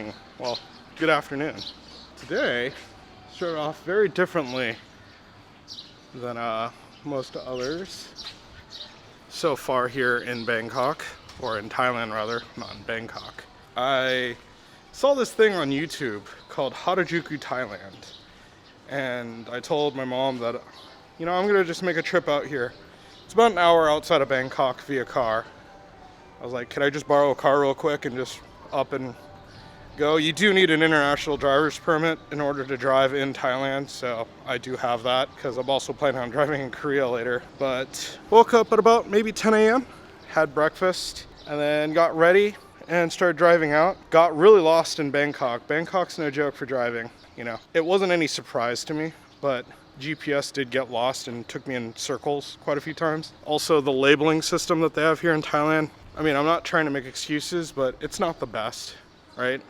morning. Well, good afternoon. Today started off very differently than most others so far here in Bangkok, or in Thailand rather, not in Bangkok. I saw this thing on YouTube called HARAJUKU Thailand, and I told my mom that, I'm gonna just make a trip out here. It's about an hour outside of Bangkok via car. I was like, can I just borrow a car real quick and just up and go? You do need an international driver's permit in order to drive in Thailand, so I do have that because I'm also planning on driving in Korea later. But woke up at about maybe 10 a.m., had breakfast, and then got ready and started driving out. Got really lost in Bangkok. Bangkok's no joke for driving, It wasn't any surprise to me, but GPS did get lost and took me in circles quite a few times. Also, the labeling system that they have here in Thailand, I'm not trying to make excuses, but it's not the best, right?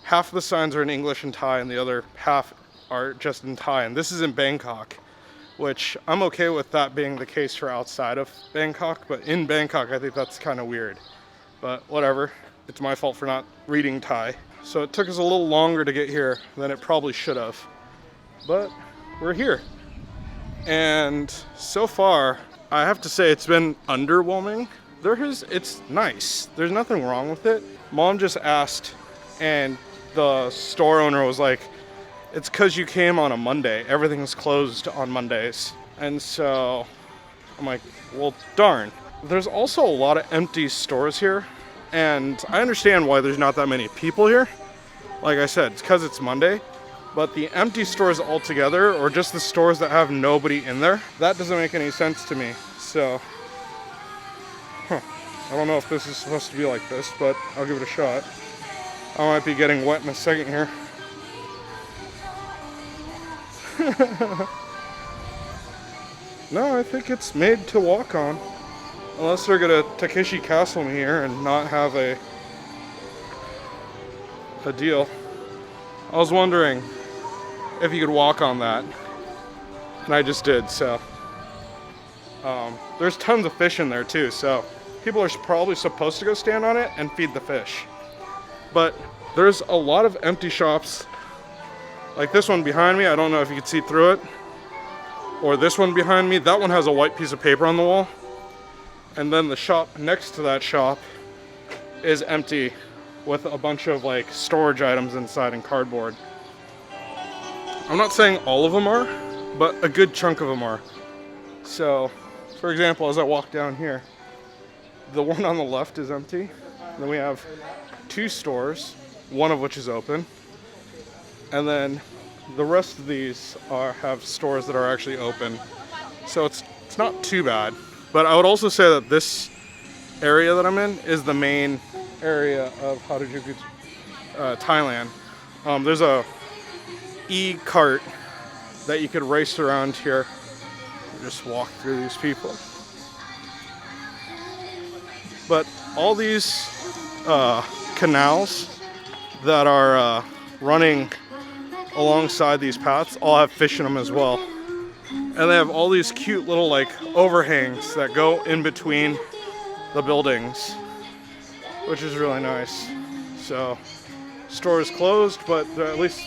Half of the signs are in English and Thai, and the other half are just in Thai. And this is in Bangkok, which I'm okay with that being the case for outside of Bangkok, but in Bangkok, I think that's kind of weird. But whatever, it's my fault for not reading Thai. So it took us a little longer to get here than it probably should have. But we're here. And so far, I have to say it's been underwhelming. It's nice. There's nothing wrong with it. Mom just asked, and the store owner was like, it's because you came on a Monday. Everything's closed on Mondays. And so I'm like, well, darn. There's also a lot of empty stores here, and I understand why there's not that many people here. Like I said, it's because it's Monday. But the empty stores altogether, or just the stores that have nobody in there, that doesn't make any sense to me. So, I don't know if this is supposed to be like this, but I'll give it a shot. I might be getting wet in a second here. No, I think it's made to walk on. Unless they're gonna Takeshi Castle me here and not have a deal. I was wondering if you could walk on that, and I just did. So there's tons of fish in there too, so people are probably supposed to go stand on it and feed the fish. But there's a lot of empty shops, like this one behind me. I don't know if you can see through it, or this one behind me. That one has a white piece of paper on the wall, and then the shop next to that shop is empty with a bunch of like storage items inside and cardboard. I'm not saying all of them are, but a good chunk of them are. So, for example, as I walk down here, the one on the left is empty. Then we have two stores, one of which is open. And then the rest of these have stores that are actually open. So it's not too bad. But I would also say that this area that I'm in is the main area of HARAJUKU, Thailand. There's a e-cart that you could race around here. Just walk through these people. But all these canals that are running alongside these paths all have fish in them as well. And they have all these cute little like overhangs that go in between the buildings, which is really nice. So, store is closed, but at least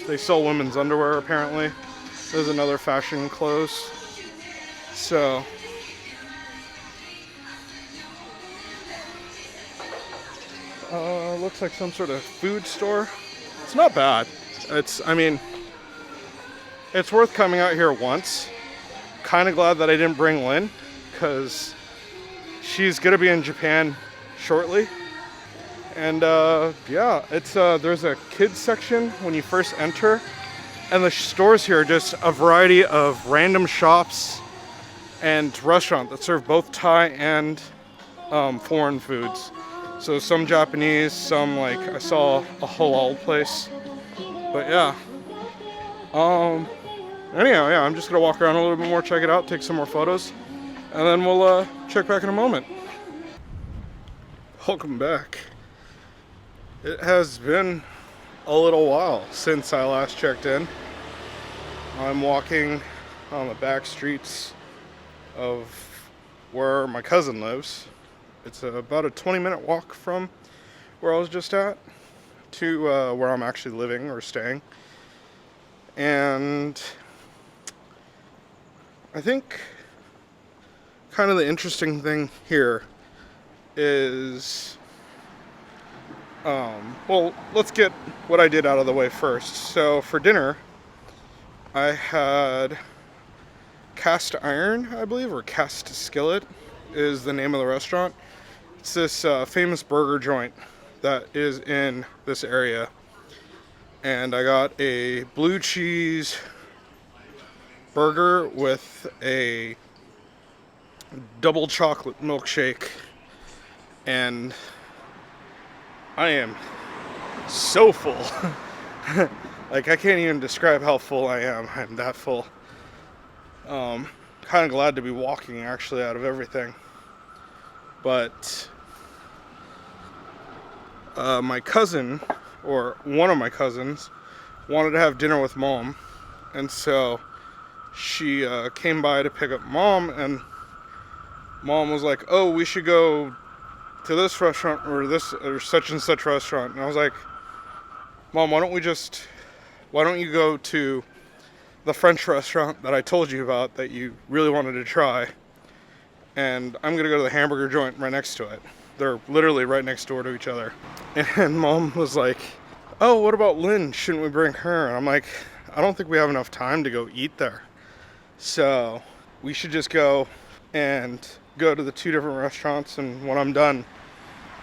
they sell women's underwear apparently. There's another fashion clothes. So, looks like some sort of food store. It's not bad. It's worth coming out here once. Kind of glad that I didn't bring Lynn, because she's gonna be in Japan shortly. And yeah, there's a kids section when you first enter, and the stores here are just a variety of random shops and restaurants that serve both Thai and foreign foods. So some Japanese, some like I saw a halal place. But yeah. Anyhow, yeah, I'm just gonna walk around a little bit more, check it out, take some more photos, and then we'll check back in a moment. Welcome back. It has been a little while since I last checked in. I'm walking on the back streets of where my cousin lives. It's about a 20-minute walk from where I was just at to where I'm actually living or staying. And I think kind of the interesting thing here is, well, let's get what I did out of the way first. So for dinner, I had Cast Iron, I believe, or Cast Skillet is the name of the restaurant. It's this famous burger joint that is in this area. And I got a blue cheese burger with a double chocolate milkshake, and I am so full. Like, I can't even describe how full I am. I'm that full. Kind of glad to be walking actually out of everything. But my cousin, or one of my cousins, wanted to have dinner with Mom, and so she came by to pick up Mom, and Mom was like, oh, we should go to this restaurant or this or such and such restaurant. And I was like, Mom, why don't you go to the French restaurant that I told you about that you really wanted to try, and I'm gonna go to the hamburger joint right next to it. They're literally right next door to each other. And Mom was like, oh, what about Lynn? Shouldn't we bring her? And I'm like, I don't think we have enough time to go eat there. So we should just go and go to the two different restaurants, and when I'm done,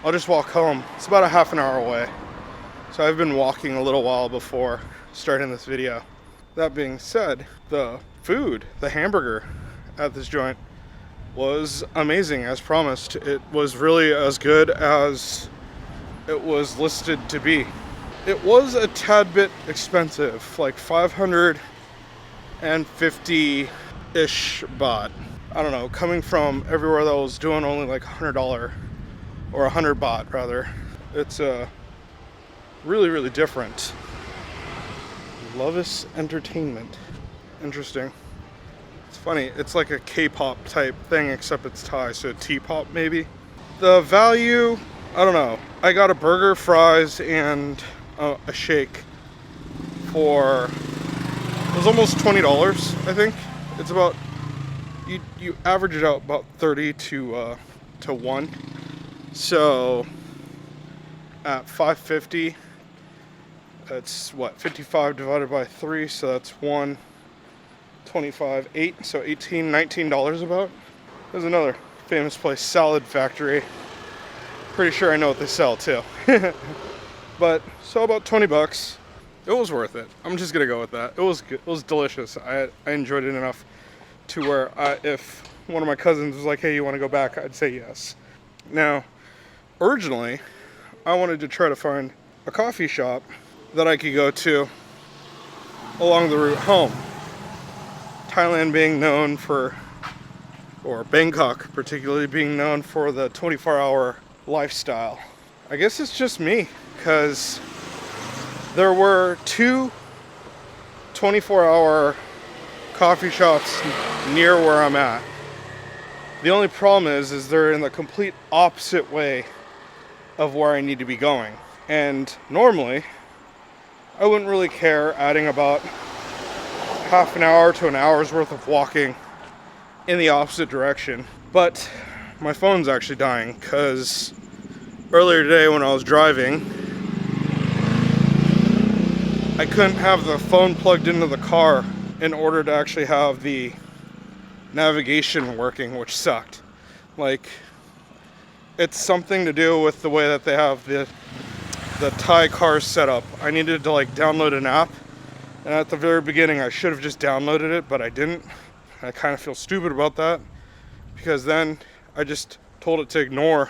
I'll just walk home. It's about a half an hour away. So I've been walking a little while before starting this video. That being said, the food, the hamburger at this joint was amazing as promised. It was really as good as it was listed to be. It was a tad bit expensive, like 550-ish baht. I don't know, coming from everywhere that was doing only like $100 or 100 baht rather. It's really, really different. Lovis Entertainment. Interesting. It's funny, it's like a K-pop type thing, except it's Thai, so T-pop maybe. The value, I don't know. I got a burger, fries, and a shake for, it was almost $20, I think. It's about, you average it out about 30 to 1. So at 550, that's what, 55 divided by 3, so that's 125, 8, so $19 about. There's another famous place, Salad Factory. Pretty sure I know what they sell too. But so about 20 bucks. It was worth it. I'm just gonna go with that. It was good. It was delicious. I enjoyed it enough to where if one of my cousins was like, hey, you want to go back, I'd say yes. Now, originally, I wanted to try to find a coffee shop that I could go to along the route home. Thailand being known for, or Bangkok particularly being known for the 24-hour lifestyle. I guess it's just me, because there were two 24-hour coffee shops near where I'm at. The only problem is they're in the complete opposite way of where I need to be going. And normally, I wouldn't really care adding about half an hour to an hour's worth of walking in the opposite direction. But my phone's actually dying, because earlier today when I was driving, I couldn't have the phone plugged into the car in order to actually have the navigation working, which sucked. Like, it's something to do with the way that they have the Thai cars set up. I needed to like download an app, and at the very beginning I should have just downloaded it, but I didn't. I kind of feel stupid about that, because then I just told it to ignore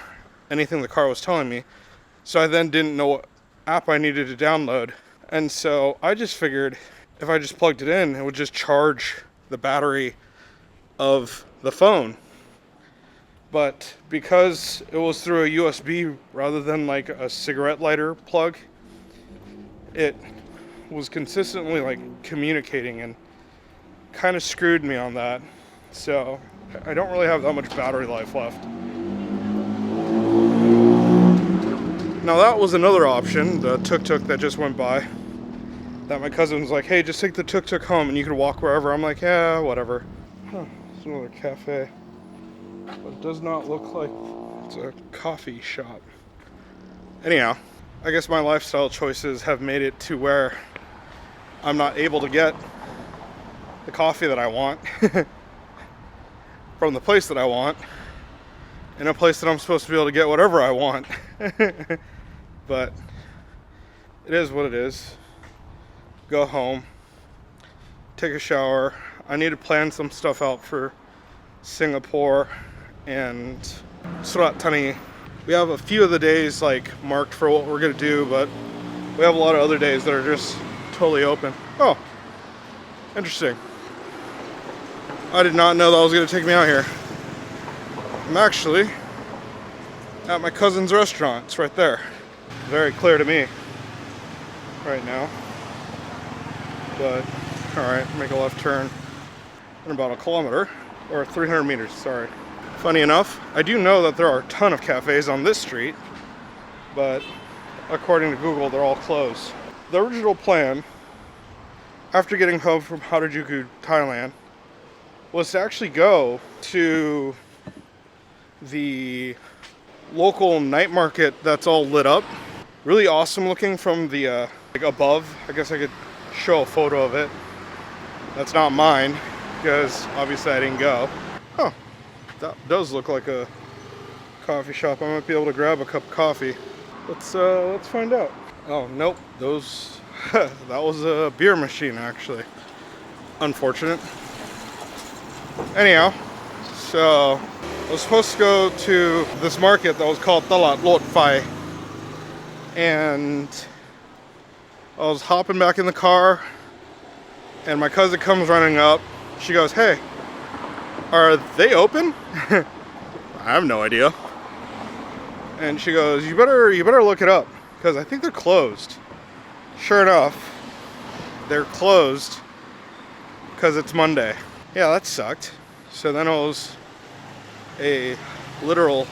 anything the car was telling me. So I then didn't know what app I needed to download. And so I just figured if I just plugged it in, it would just charge the battery of the phone. But because it was through a USB rather than like a cigarette lighter plug, it was consistently like communicating and kind of screwed me on that. So I don't really have that much battery life left. Now that was another option, the tuk-tuk that just went by. That my cousin was like, hey, just take the tuk-tuk home and you can walk wherever. I'm like, yeah, whatever. Huh, it's another cafe. But it does not look like it's a coffee shop. Anyhow, I guess my lifestyle choices have made it to where I'm not able to get the coffee that I want from the place that I want in a place that I'm supposed to be able to get whatever I want. But it is what it is. Go home, take a shower. I need to plan some stuff out for Singapore and Surat Thani. We have a few of the days like marked for what we're gonna do, but we have a lot of other days that are just totally open. Oh, interesting. I did not know that was gonna take me out here. I'm actually at my cousin's restaurant. It's right there. Very clear to me right now. But, alright, make a left turn in about a kilometer, or 300 meters, sorry. Funny enough, I do know that there are a ton of cafes on this street, but according to Google, they're all closed. The original plan, after getting home from HARAJUKU, Thailand, was to actually go to the local night market that's all lit up. Really awesome looking from the like above. I guess I could show a photo of it. That's not mine because obviously I didn't go. Huh, that does look like a coffee shop. I might be able to grab a cup of coffee. Let's find out. Oh nope, those that was a beer machine actually. Unfortunate. Anyhow, so I was supposed to go to this market that was called Talad Rod Fai, and I was hopping back in the car, and my cousin comes running up. She goes, "Hey, are they open?" I have no idea. And she goes, "You better look it up because I think they're closed." Sure enough, they're closed because it's Monday. Yeah, that sucked. So then it was a literal,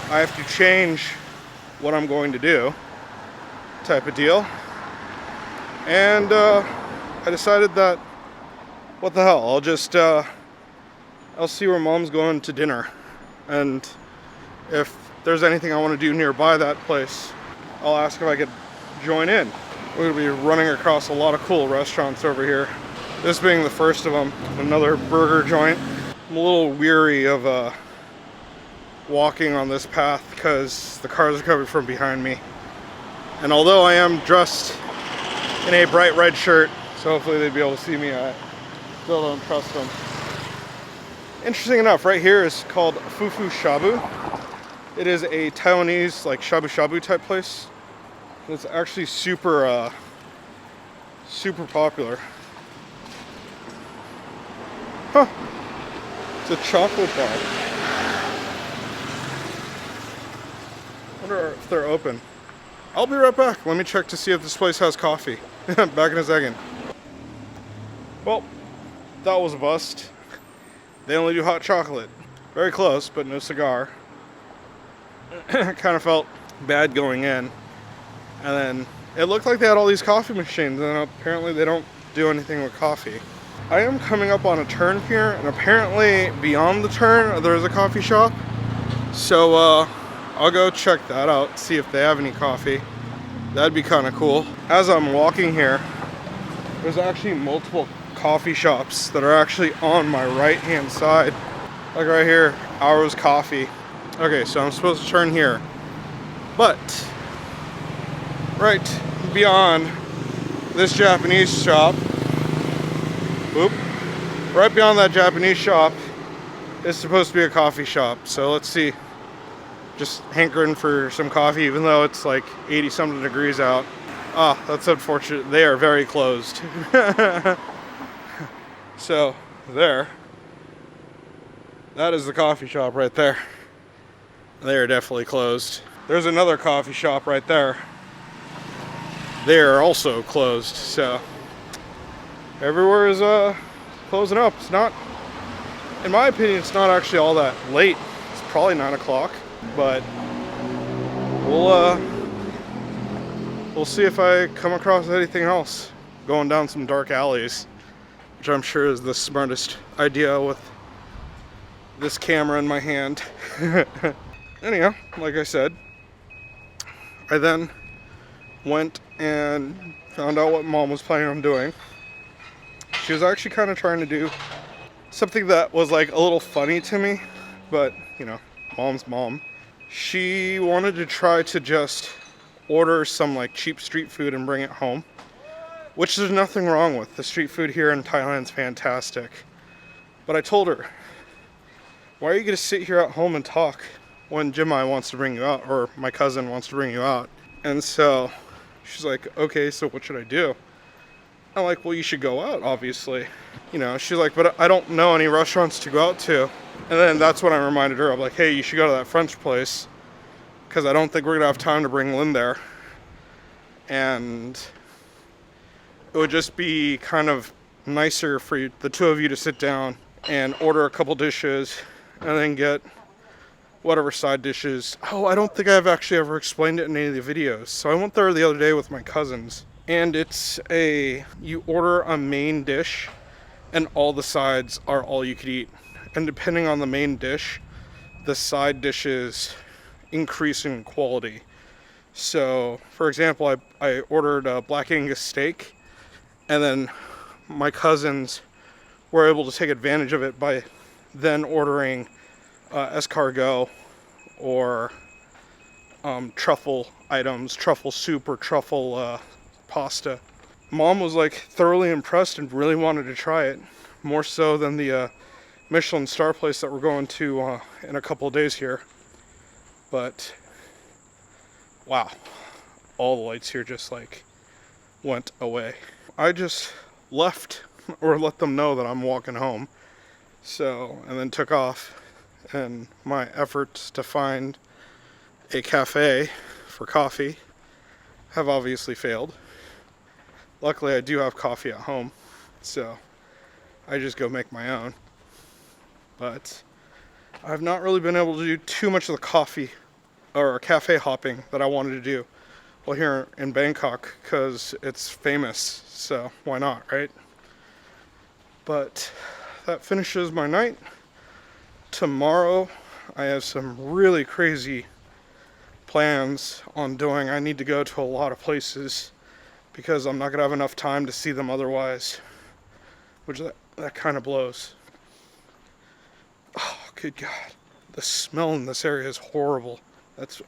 I have to change what I'm going to do type of deal. And I decided that, what the hell, I'll see where mom's going to dinner. And if there's anything I want to do nearby that place, I'll ask if I could join in. We're going to be running across a lot of cool restaurants over here. This being the first of them, another burger joint. I'm a little weary of walking on this path because the cars are coming from behind me. And although I am dressed in a bright red shirt, so hopefully they'd be able to see me, I still don't trust them. Interesting enough, right here is called Fufu Shabu. It is a Taiwanese like shabu shabu type place. It's actually super popular. Huh. It's a chocolate bar. Wonder if they're open. I'll be right back. Let me check to see if this place has coffee. Back in a second. Well, that was a bust. They only do hot chocolate. Very close, but no cigar. Kind of felt bad going in. And then it looked like they had all these coffee machines, and apparently they don't do anything with coffee. I am coming up on a turn here, and apparently beyond the turn there's a coffee shop. So I'll go check that out, see if they have any coffee. That'd be kind of cool. As I'm walking here, there's actually multiple coffee shops that are actually on my right hand side. Like right here, Ours Coffee. Okay, so I'm supposed to turn here. But right beyond this Japanese shop, right beyond that Japanese shop is supposed to be a coffee shop. So let's see. Just hankering for some coffee, even though it's like 80 something degrees out. Ah, that's unfortunate. They are very closed. So there, that is the coffee shop right there. They are definitely closed. There's another coffee shop right there. They are also closed. So everywhere is closing up. It's not, in my opinion, it's not actually all that late. It's probably 9 o'clock, but we'll see if I come across anything else going down some dark alleys, which I'm sure is the smartest idea with this camera in my hand. Anyhow, like I said, I then went and found out what Mom was planning on doing. She was actually kind of trying to do something that was like a little funny to me, but you know, Mom's mom. She wanted to try to just order some like cheap street food and bring it home, which there's nothing wrong with. The street food here in Thailand's fantastic. But I told her, why are you gonna sit here at home and talk when Jimai wants to bring you out, or my cousin wants to bring you out? And so she's like, okay, so what should I do? I'm like, well, you should go out, obviously. You know, she's like, but I don't know any restaurants to go out to. And then that's when I reminded her, I'm like, hey, you should go to that French place, because I don't think we're gonna have time to bring Lynn there. And it would just be kind of nicer for you, the two of you to sit down and order a couple dishes and then get whatever side dishes. Oh, I don't think I've actually ever explained it in any of the videos. So I went there the other day with my cousins, and you order a main dish and all the sides are all you could eat. And depending on the main dish, the side dishes increase in quality. So for example, I ordered a Black Angus steak, and then my cousins were able to take advantage of it by then ordering escargot or truffle items, truffle soup or truffle pasta. Mom was like thoroughly impressed and really wanted to try it, more so than the Michelin star place that we're going to in a couple of days here. But wow, all the lights here just like went away. I just left, or let them know that I'm walking home. So, and then took off, and my efforts to find a cafe for coffee have obviously failed. Luckily I do have coffee at home, so I just go make my own. But I've not really been able to do too much of the coffee or cafe hopping that I wanted to do while here in Bangkok, because it's famous, so why not, right? But that finishes my night. Tomorrow I have some really crazy plans on doing. I need to go to a lot of places because I'm not gonna have enough time to see them otherwise, which that kind of blows. Oh, good God. The smell in this area is horrible. That's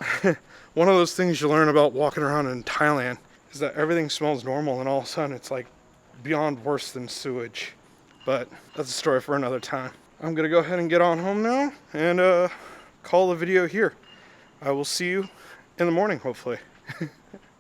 one of those things you learn about walking around in Thailand, is that everything smells normal and all of a sudden it's like beyond worse than sewage. But that's a story for another time. I'm gonna go ahead and get on home now and call the video here. I will see you in the morning, hopefully.